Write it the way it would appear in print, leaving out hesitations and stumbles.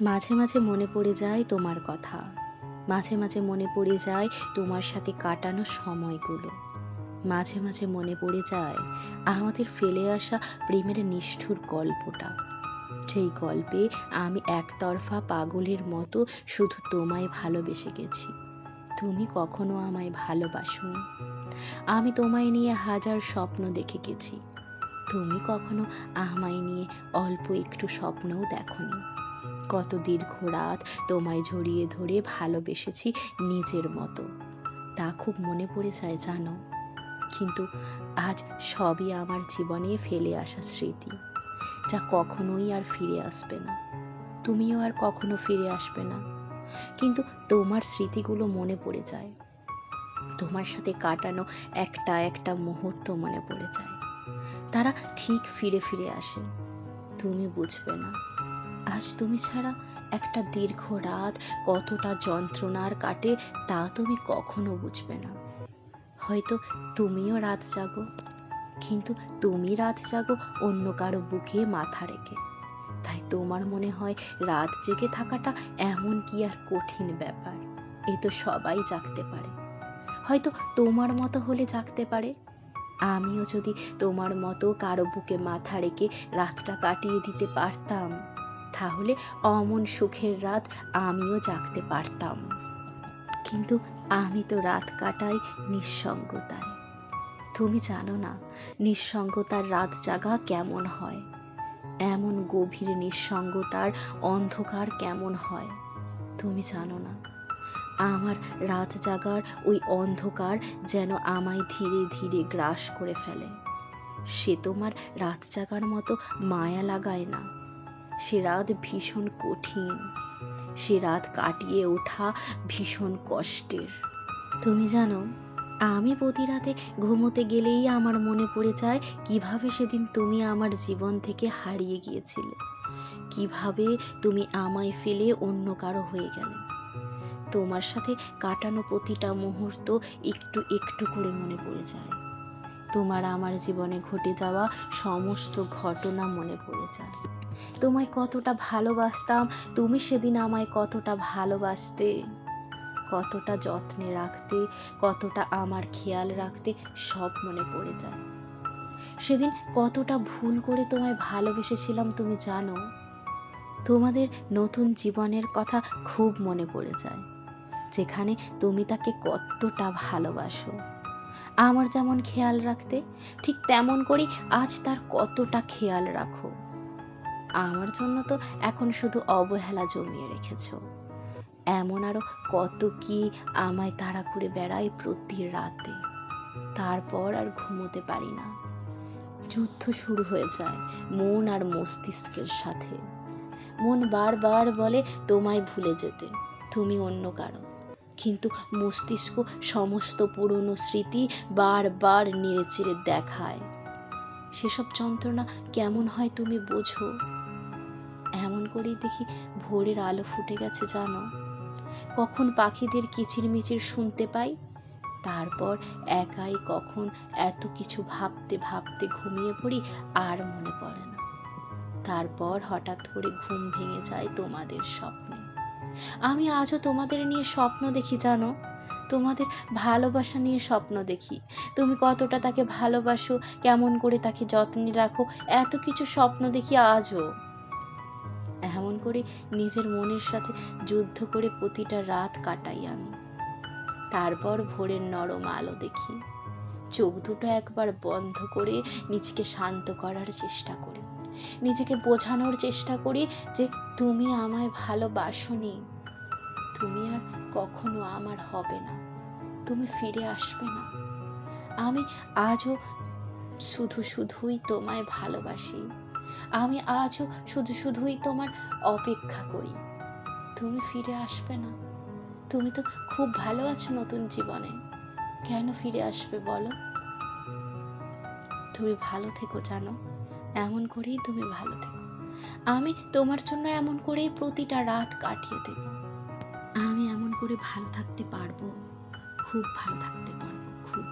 মাঝে মাঝে মনে পড়ে যায় তোমার কথা। মাঝে মাঝে মনে পড়ে যায় তোমার সাথে কাটানো সময়গুলো। মাঝে মাঝে মনে পড়ে যায় আমাদের ফেলে আসা প্রেমের নিষ্ঠুর গল্পটা। সেই গল্পে আমি একতরফা পাগলের মতো শুধু তোমায় ভালোবেসে গেছি। তুমি কখনো আমায় ভালোবাসোনি। আমি তোমায় নিয়ে হাজার স্বপ্ন দেখে গেছি। তুমি কখনো আমায় নিয়ে অল্প একটু স্বপ্নও দেখোনি। কত দীর্ঘ রাত তোমায় জড়িয়ে ধরে ভালোবেসেছি নিজের মতো, তা খুব মনে পড়ে যায় জানো। কিন্তু আজ সবই আমার জীবনে ফেলে আসা স্মৃতি, যা কখনোই আর ফিরে আসবে না। তুমিও আর কখনো ফিরে আসবে না। কিন্তু তোমার স্মৃতিগুলো মনে পড়ে যায়। তোমার সাথে কাটানো একটা একটা মুহূর্ত মনে পড়ে যায়। তারা ঠিক ফিরে ফিরে আসে। তুমি বুঝবে না, আজ তুমি ছাড়া একটা দীর্ঘ রাত কতটা যন্ত্রণার কাটে তা তুমি কখনো বুঝবে না। হয়তো তুমিও রাত জাগো, কিন্তু তুমি রাত জাগো অন্য কারো বুকে মাথা রেখে। তাই তোমার মনে হয় রাত জেগে থাকাটা এমন কি আর কঠিন ব্যাপার। এ তো সবাই জাগতে পারে। হয়তো তোমার মতো হলে জাগতে পারে। আমিও যদি তোমার মতো কারো বুকে মাথা রেখে রাতটা কাটিয়ে দিতে পারতাম, তাহলে অমন সুখের রাত আমিও জাগতে পারতাম। কিন্তু আমি তো রাত কাটাই নিঃসঙ্গতায়। তুমি জানো না নিঃসঙ্গতার রাত জাগা কেমন হয়। এমন গভীর নিঃসঙ্গতার অন্ধকার কেমন হয় তুমি জানো না। আমার রাত জাগার ওই অন্ধকার যেন আমায় ধীরে ধীরে গ্রাস করে ফেলে। সে তোমার রাত জাগার মতো মায়া লাগায় না। সে রাত ভীষণ কঠিন। সে রাত কাটিয়ে ওঠা ভীষণ কষ্টের। তুমি জানো, আমি প্রতি রাতে ঘুমোতে গেলেই আমার মনে পড়ে যায় কিভাবে সেদিন তুমি আমার জীবন থেকে হারিয়ে গিয়েছিলে। কিভাবে তুমি আমায় ফেলে অন্য কারো হয়ে গেলে। তোমার সাথে কাটানো প্রতিটা মুহূর্ত একটু একটু করে মনে পড়ে যায়। তোমার আমার জীবনে ঘটে যাওয়া সমস্ত ঘটনা মনে পড়ে যায়। তোমায় কতটা ভালোবাসতাম, তুমি সেদিন আমায় কতটা ভালোবাসতে, কতটা যত্নে রাখতে, কতটা আমার খেয়াল রাখতে, সব মনে পড়ে যায়। সেদিন কতটা ভুল করে তোমায় ভালোবেসেছিলাম তুমি জানো। তোমাদের নতুন জীবনের কথা খুব মনে পড়ে যায়, যেখানে তুমি তাকে কতটা ভালোবাসো। আমার যেমন খেয়াল রাখতে, ঠিক তেমন করেই আজ তার কতটা খেয়াল রাখো। আমার জন্য তো এখন শুধু অবহেলা জমিয়ে রেখেছো। এমন আরো কত কি আমায় তাড়া করে বেড়ায় প্রতি রাতে। তারপর আর ঘুমোতে পারি না। যুদ্ধ শুরু হয়ে যায় মন আর মস্তিষ্কের সাথে। মন বারবার বলে তোমায় ভুলে যেতে, তুমি অন্য কারো। কিন্তু মস্তিষ্ক সমস্ত পুরনো স্মৃতি বারবার নেড়েচেড়ে দেখায়। সেসব যন্ত্রণা কেমন হয় তুমি বোঝো। এমন করেই দেখি ভোরের আলো ফুটে গেছে জানো। কখন পাখিদের কিচিরমিচির শুনতে পাই। তারপর একাই কখন এত কিছু ভাবতে ভাবতে ঘুমিয়ে পড়ি, আর মনে পড়ে না। তারপর হঠাৎ করে ঘুম ভেঙে যায় তোমাদের স্বপ্নে। আমি আজও তোমাদের নিয়ে স্বপ্ন দেখি জানো। তোমাদের ভালোবাসা নিয়ে স্বপ্ন দেখি। তুমি কতটা তাকে ভালোবাসো, কেমন করে তাকে যত্নে রাখো, এত কিছু স্বপ্ন দেখি আজও। এমন করে নিজের মনের সাথে যুদ্ধ করে প্রতিটা রাত কাটাই আমি। তারপর ভোরের নরম আলো দেখি। চোখ দুটো একবার বন্ধ করে নিজেকে শান্ত করার চেষ্টা করি। নিজেকে বোঝানোর চেষ্টা করি যে তুমি আমায় ভালোবাসোনি। তুমি আর কখনো আমার হবে না। তুমি ফিরে আসবে না। আমি আজও শুধু শুধুই তোমায় ভালোবাসি। আমি আজও শুধু শুধুই তোমার অপেক্ষা করি। তুমি ফিরে আসবে না। তুমি তো খুব ভালো আছো নতুন জীবনে। কেন ফিরে আসবে বলো। তুমি ভালো থেকো জানো। এমন করেই তুমি ভালো থেকো। আমি তোমার জন্য এমন করেই প্রতিটা রাত কাটিয়ে দেব। আমি এমন করে ভালো থাকতে পারবো, খুব ভালো থাকতে পারবো, খুব।